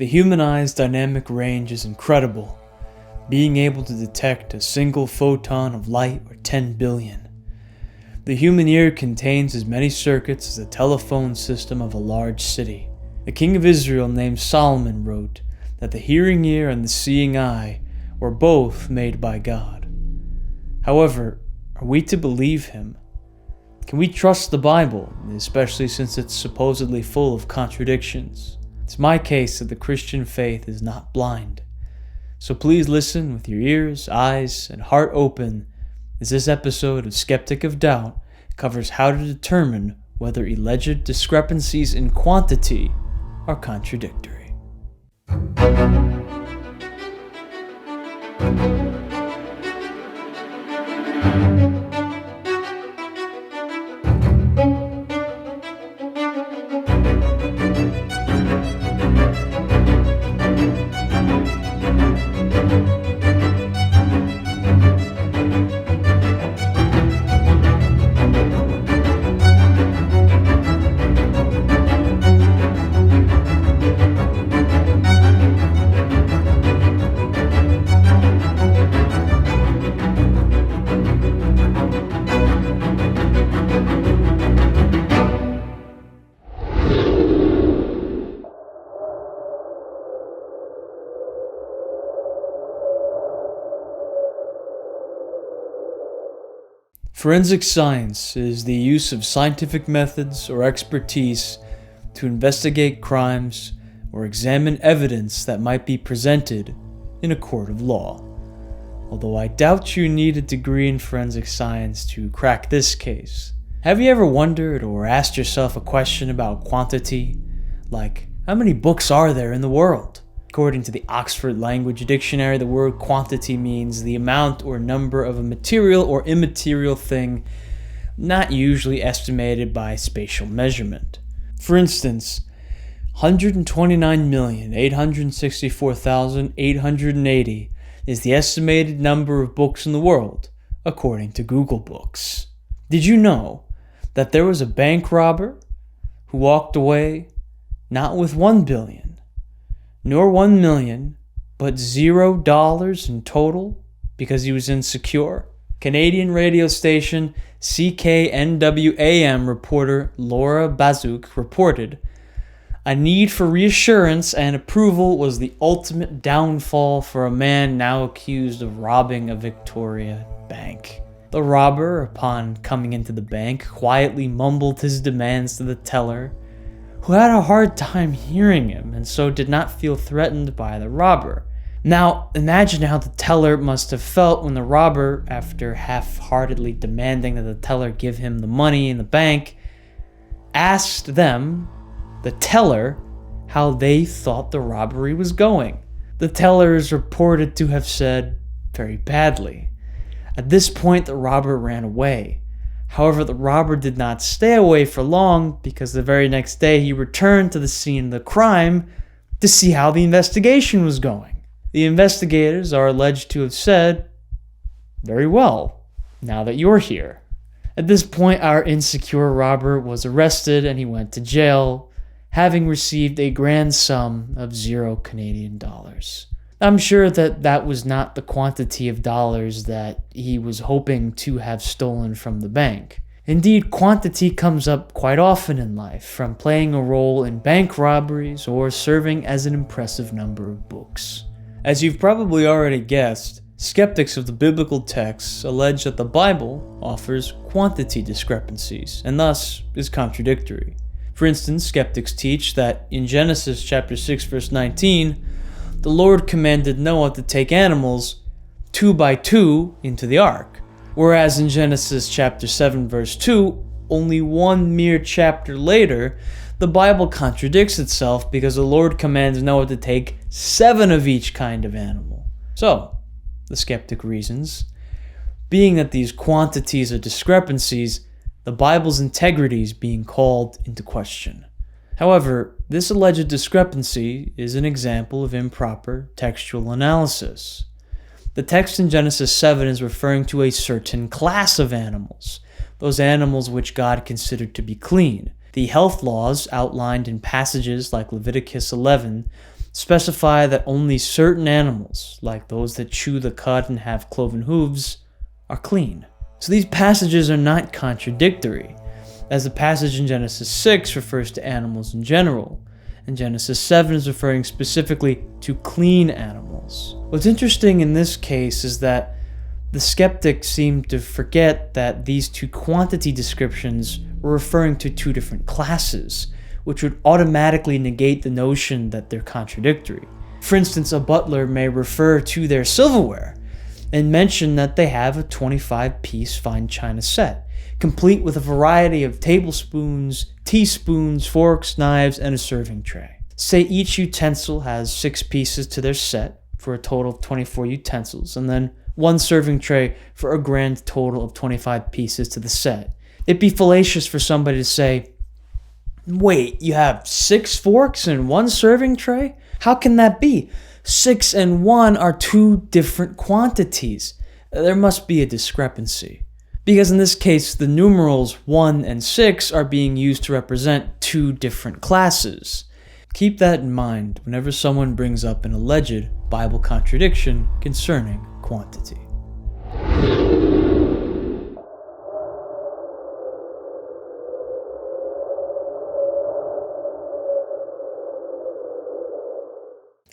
The human eye's dynamic range is incredible, being able to detect a single photon of light or 10 billion. The human ear contains as many circuits as the telephone system of a large city. The king of Israel named Solomon wrote that the hearing ear and the seeing eye were both made by God. However, are we to believe him? Can we trust the Bible, especially since it's supposedly full of contradictions? It's my case that the Christian faith is not blind. So please listen with your ears, eyes, and heart open as this episode of Skeptic of Doubt covers how to determine whether alleged discrepancies in quantity are contradictory. Forensic science is the use of scientific methods or expertise to investigate crimes or examine evidence that might be presented in a court of law. Although I doubt you need a degree in forensic science to crack this case. Have you ever wondered or asked yourself a question about quantity? Like, how many books are there in the world? According to the Oxford Language Dictionary, the word quantity means the amount or number of a material or immaterial thing not usually estimated by spatial measurement. For instance, 129,864,880 is the estimated number of books in the world, according to Google Books. Did you know that there was a bank robber who walked away not with 1 billion, nor 1 million, but $0 in total because he was insecure? Canadian radio station CKNW-AM reporter Laura Bazouk reported, "A need for reassurance and approval was the ultimate downfall for a man now accused of robbing a Victoria bank." The robber, upon coming into the bank, quietly mumbled his demands to the teller, who had a hard time hearing him and so did not feel threatened by the robber. Now, imagine how the teller must have felt when the robber, after half-heartedly demanding that the teller give him the money in the bank, asked them, the teller, how they thought the robbery was going. The teller is reported to have said, "Very badly." At this point, the robber ran away. However, the robber did not stay away for long because the very next day he returned to the scene of the crime to see how the investigation was going. The investigators are alleged to have said, "Very well, now that you're here." At this point, our insecure robber was arrested and he went to jail, having received a grand sum of $0 CAD. I'm sure that was not the quantity of dollars that he was hoping to have stolen from the bank. Indeed, quantity comes up quite often in life, from playing a role in bank robberies or serving as an impressive number of books. As you've probably already guessed, skeptics of the biblical texts allege that the Bible offers quantity discrepancies and thus is contradictory. For instance, skeptics teach that in Genesis chapter 6 verse 19, the Lord commanded Noah to take animals 2 by 2 into the ark, whereas in Genesis chapter 7 verse 2, only one mere chapter later, the Bible contradicts itself because the Lord commands Noah to take 7 of each kind of animal. So, the skeptic reasons, being that these quantities are discrepancies, the Bible's integrity is being called into question. However, this alleged discrepancy is an example of improper textual analysis. The text in Genesis 7 is referring to a certain class of animals, those animals which God considered to be clean. The health laws outlined in passages like Leviticus 11 specify that only certain animals, like those that chew the cud and have cloven hooves, are clean. So these passages are not contradictory, as the passage in Genesis 6 refers to animals in general, and Genesis 7 is referring specifically to clean animals. What's interesting in this case is that the skeptics seem to forget that these two quantity descriptions were referring to two different classes, which would automatically negate the notion that they're contradictory. For instance, a butler may refer to their silverware and mention that they have a 25-piece fine china set, complete with a variety of tablespoons, teaspoons, forks, knives, and a serving tray. Say each utensil has 6 pieces to their set for a total of 24 utensils, and then one serving tray for a grand total of 25 pieces to the set. It'd be fallacious for somebody to say, wait, you have 6 forks and 1 serving tray? How can that be? 6 and 1 are 2 different quantities. There must be a discrepancy. Because in this case, the numerals 1 and 6 are being used to represent 2 different classes. Keep that in mind whenever someone brings up an alleged Bible contradiction concerning quantity.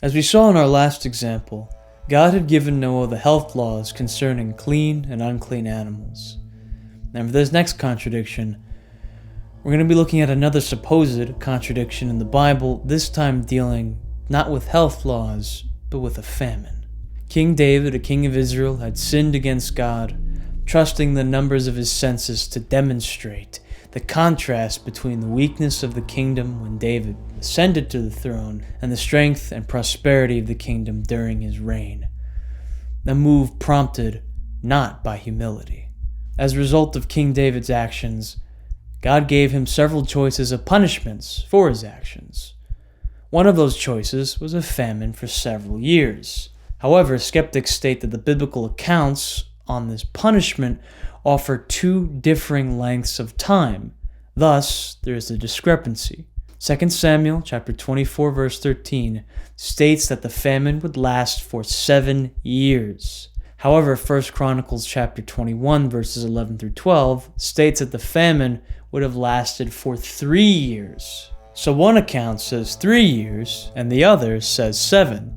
As we saw in our last example, God had given Noah the health laws concerning clean and unclean animals. And for this next contradiction, we're going to be looking at another supposed contradiction in the Bible, this time dealing not with health laws, but with a famine. King David, a king of Israel, had sinned against God, trusting the numbers of his census to demonstrate the contrast between the weakness of the kingdom when David ascended to the throne and the strength and prosperity of the kingdom during his reign. A move prompted not by humility. As a result of King David's actions, God gave him several choices of punishments for his actions. One of those choices was a famine for several years. However, skeptics state that the biblical accounts on this punishment offer 2 differing lengths of time. Thus, there is a discrepancy. 2 Samuel chapter 24 verse 13 states that the famine would last for 7 years. However, 1 Chronicles chapter 21 verses 11 through 12 states that the famine would have lasted for 3 years. So one account says 3 years and the other says 7.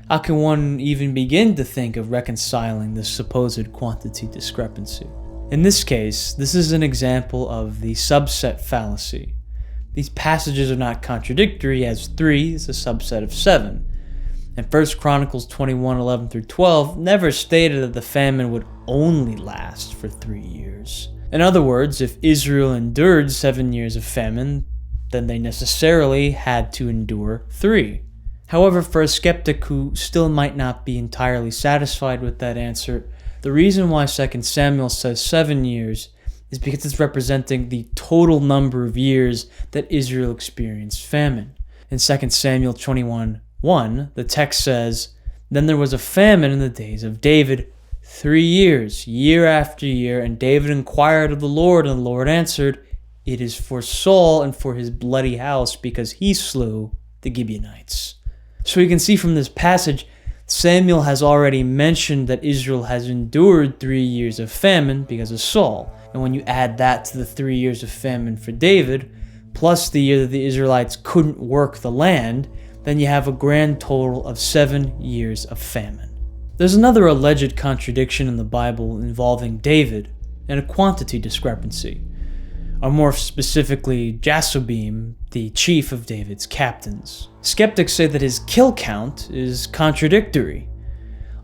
How can one even begin to think of reconciling this supposed quantity discrepancy? In this case, this is an example of the subset fallacy. These passages are not contradictory, as 3 is a subset of 7. And 1 Chronicles 21:11 through 12 never stated that the famine would only last for 3 years. In other words, if Israel endured 7 years of famine, then they necessarily had to endure 3. However, for a skeptic who still might not be entirely satisfied with that answer, the reason why 2 Samuel says 7 years is because it's representing the total number of years that Israel experienced famine. In 2 Samuel 21:1, the text says, "Then there was a famine in the days of David 3 years, year after year, and David inquired of the Lord, and the Lord answered, 'It is for Saul and for his bloody house, because he slew the Gibeonites.'" So you can see from this passage, Samuel has already mentioned that Israel has endured 3 years of famine because of Saul. And when you add that to the 3 years of famine for David, plus the year that the Israelites couldn't work the land, then you have a grand total of 7 years of famine. There's another alleged contradiction in the Bible involving David and a quantity discrepancy, or more specifically, Jashobeam, the chief of David's captains. Skeptics say that his kill count is contradictory.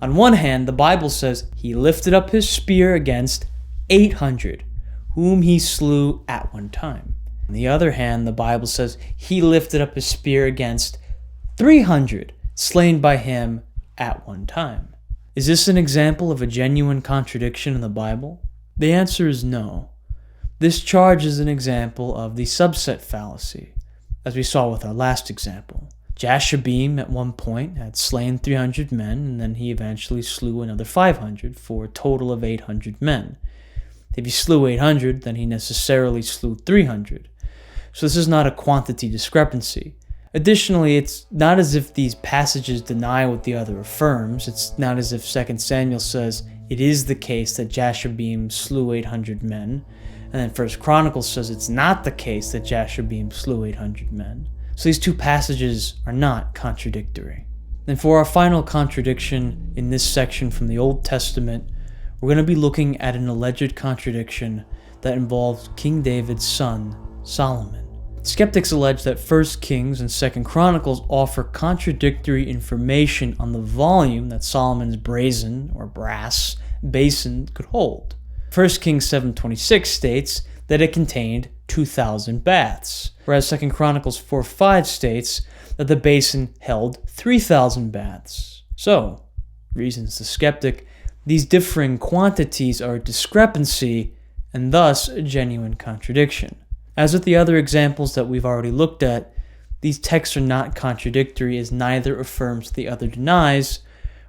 On one hand, the Bible says he lifted up his spear against 800, whom he slew at one time. On the other hand, the Bible says he lifted up his spear against 300, slain by him at one time. Is this an example of a genuine contradiction in the Bible? The answer is no. This charge is an example of the subset fallacy, as we saw with our last example. Jashobeam at one point had slain 300 men, and then he eventually slew another 500 for a total of 800 men. If he slew 800, then he necessarily slew 300. So this is not a quantity discrepancy, Additionally, it's not as if these passages deny what the other affirms. It's not as if 2 Samuel says it is the case that Jashobeam slew 800 men, and then 1 Chronicles says it's not the case that Jashobeam slew 800 men. So these two passages are not contradictory. And for our final contradiction in this section from the Old Testament, we're going to be looking at an alleged contradiction that involves King David's son, Solomon. Skeptics allege that 1 Kings and 2 Chronicles offer contradictory information on the volume that Solomon's brazen or brass basin could hold. 1 Kings 7:26 states that it contained 2,000 baths, whereas 2 Chronicles 4:5 states that the basin held 3,000 baths. So, reasons the skeptic, these differing quantities are a discrepancy and thus a genuine contradiction. As with the other examples that we've already looked at, these texts are not contradictory as neither affirms what the other denies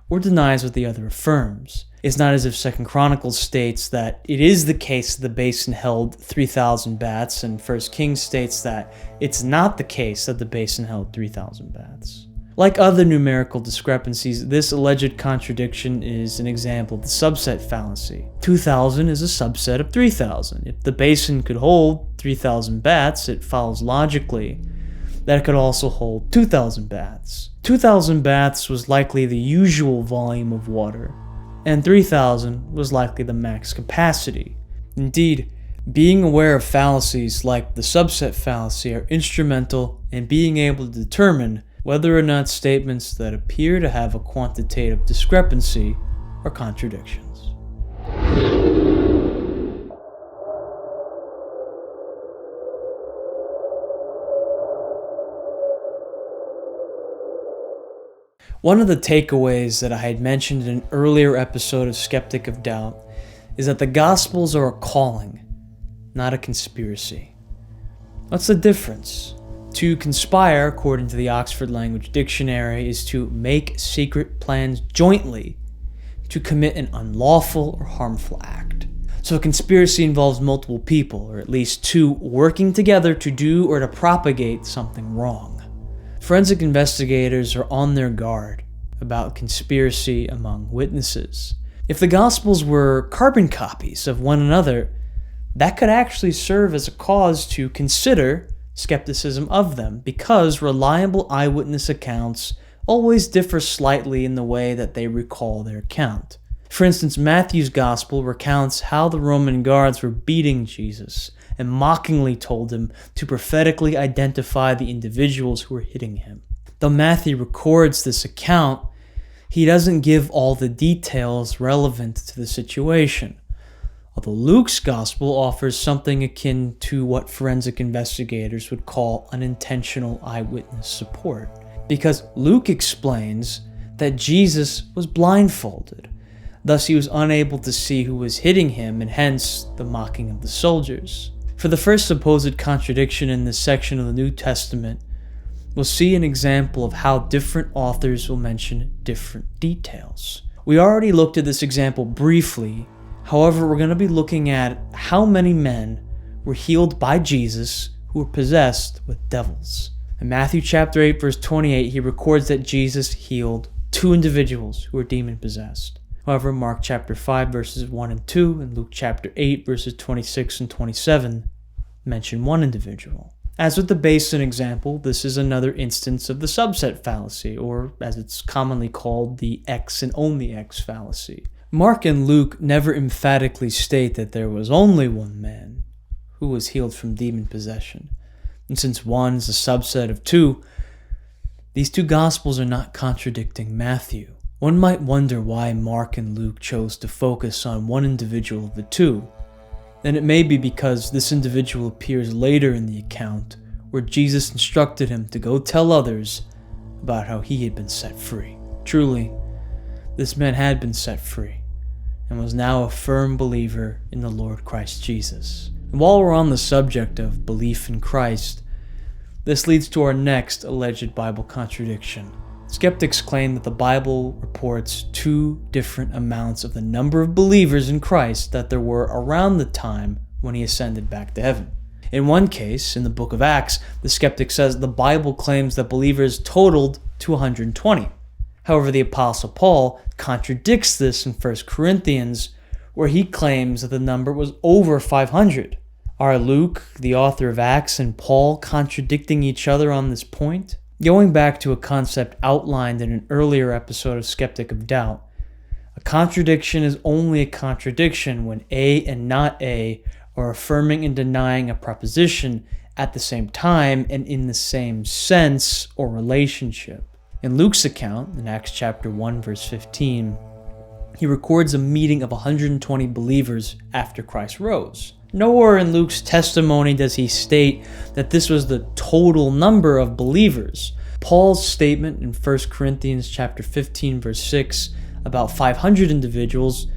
or denies what the other affirms. It's not as if 2 Chronicles states that it is the case that the basin held 3,000 baths and 1 Kings states that it's not the case that the basin held 3,000 baths. Like other numerical discrepancies, this alleged contradiction is an example of the subset fallacy. 2,000 is a subset of 3,000. If the basin could hold 3,000 baths, it follows logically that it could also hold 2,000 baths. 2,000 baths was likely the usual volume of water, and 3,000 was likely the max capacity. Indeed, being aware of fallacies like the subset fallacy are instrumental in being able to determine whether or not statements that appear to have a quantitative discrepancy are contradictions. One of the takeaways that I had mentioned in an earlier episode of Skeptic of Doubt is that the Gospels are a calling, not a conspiracy. What's the difference? To conspire, according to the Oxford Language Dictionary, is to make secret plans jointly to commit an unlawful or harmful act. So a conspiracy involves multiple people, or at least two, working together to do or to propagate something wrong. Forensic investigators are on their guard about conspiracy among witnesses. If the Gospels were carbon copies of one another, that could actually serve as a cause to consider skepticism of them, because reliable eyewitness accounts always differ slightly in the way that they recall their account. For instance, Matthew's Gospel recounts how the Roman guards were beating Jesus and mockingly told him to prophetically identify the individuals who were hitting him. Though Matthew records this account, he doesn't give all the details relevant to the situation. Although Luke's Gospel offers something akin to what forensic investigators would call unintentional eyewitness support, because Luke explains that Jesus was blindfolded. Thus he was unable to see who was hitting him, and hence the mocking of the soldiers. For the first supposed contradiction in this section of the New Testament, we'll see an example of how different authors will mention different details. We already looked at this example briefly. However, we're going to be looking at how many men were healed by Jesus who were possessed with devils. In Matthew chapter 8, verse 28, he records that Jesus healed 2 individuals who were demon-possessed. However, Mark chapter 5, verses 1 and 2, and Luke chapter 8, verses 26 and 27 mention 1 individual. As with the basin example, this is another instance of the subset fallacy, or as it's commonly called, the X and only X fallacy. Mark and Luke never emphatically state that there was only one man who was healed from demon possession. And since 1 is a subset of 2, these 2 Gospels are not contradicting Matthew. One might wonder why Mark and Luke chose to focus on one individual of the 2. And it may be because this individual appears later in the account where Jesus instructed him to go tell others about how he had been set free. Truly, this man had been set free and was now a firm believer in the Lord Christ Jesus. And while we're on the subject of belief in Christ, this leads to our next alleged Bible contradiction. Skeptics claim that the Bible reports 2 different amounts of the number of believers in Christ that there were around the time when he ascended back to heaven. In one case, in the book of Acts, the skeptic says the Bible claims that believers totaled to 120. However, the Apostle Paul contradicts this in 1 Corinthians, where he claims that the number was over 500. Are Luke, the author of Acts, and Paul contradicting each other on this point? Going back to a concept outlined in an earlier episode of Skeptic of Doubt, a contradiction is only a contradiction when A and not A are affirming and denying a proposition at the same time and in the same sense or relationship. In Luke's account, in Acts chapter 1, verse 15, he records a meeting of 120 believers after Christ rose. Nowhere in Luke's testimony does he state that this was the total number of believers. Paul's statement in 1 Corinthians chapter 15, verse 6 about 500 individuals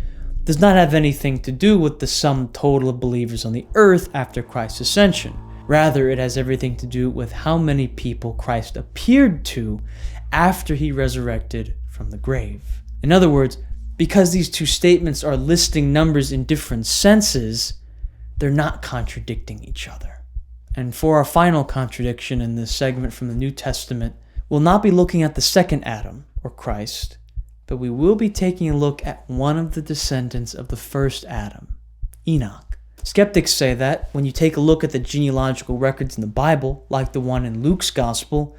does not have anything to do with the sum total of believers on the earth after Christ's ascension. Rather, it has everything to do with how many people Christ appeared to after he resurrected from the grave. In other words, because these two statements are listing numbers in different senses, they're not contradicting each other. And for our final contradiction in this segment from the New Testament, we'll not be looking at the second Adam, or Christ, but we will be taking a look at one of the descendants of the first Adam, Enoch. Skeptics say that when you take a look at the genealogical records in the Bible, like the one in Luke's Gospel,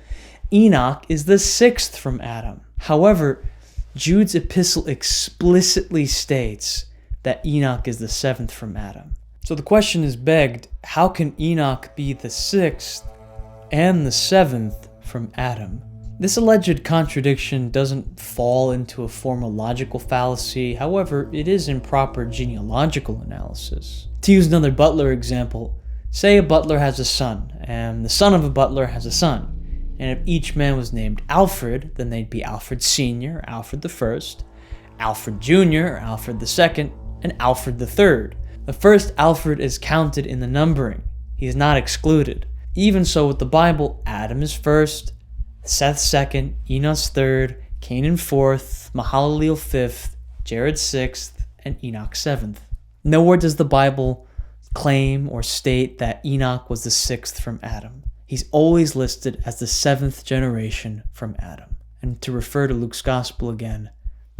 Enoch is the sixth from Adam. However, Jude's epistle explicitly states that Enoch is the seventh from Adam. So the question is begged, how can Enoch be the sixth and the seventh from Adam? This alleged contradiction doesn't fall into a formal logical fallacy, however, it is improper genealogical analysis. To use another butler example, say a butler has a son, and the son of a butler has a son. And if each man was named Alfred, then they'd be Alfred Sr., Alfred the First, Alfred Jr., Alfred the Second, and Alfred the Third. The first Alfred is counted in the numbering. He is not excluded. Even so with the Bible, Adam is first, Seth second, Enos third, Canaan fourth, Mahalalel fifth, Jared sixth, and Enoch seventh. Nowhere does the Bible claim or state that Enoch was the sixth from Adam. He's always listed as the seventh generation from Adam. And to refer to Luke's Gospel again,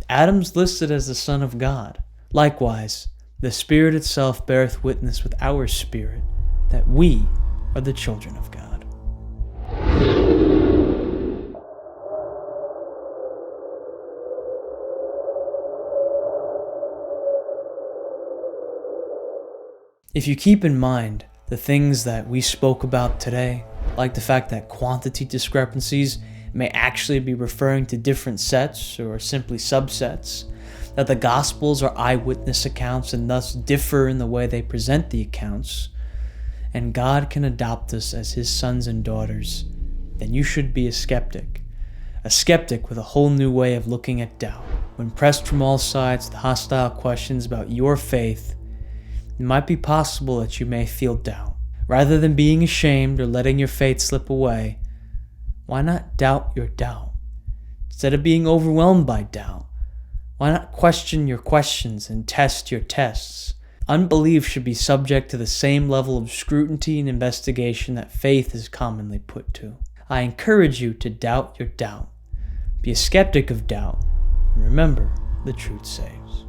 Adam's listed as the Son of God. Likewise, the Spirit itself beareth witness with our spirit that we are the children of God. If you keep in mind the things that we spoke about today, like the fact that quantity discrepancies may actually be referring to different sets or simply subsets, that the Gospels are eyewitness accounts and thus differ in the way they present the accounts, and God can adopt us as His sons and daughters, then you should be a skeptic with a whole new way of looking at doubt. When pressed from all sides with hostile questions about your faith, it might be possible that you may feel doubt. Rather than being ashamed or letting your faith slip away, why not doubt your doubt? Instead of being overwhelmed by doubt, why not question your questions and test your tests? Unbelief should be subject to the same level of scrutiny and investigation that faith is commonly put to. I encourage you to doubt your doubt. Be a skeptic of doubt, and remember, the truth saves.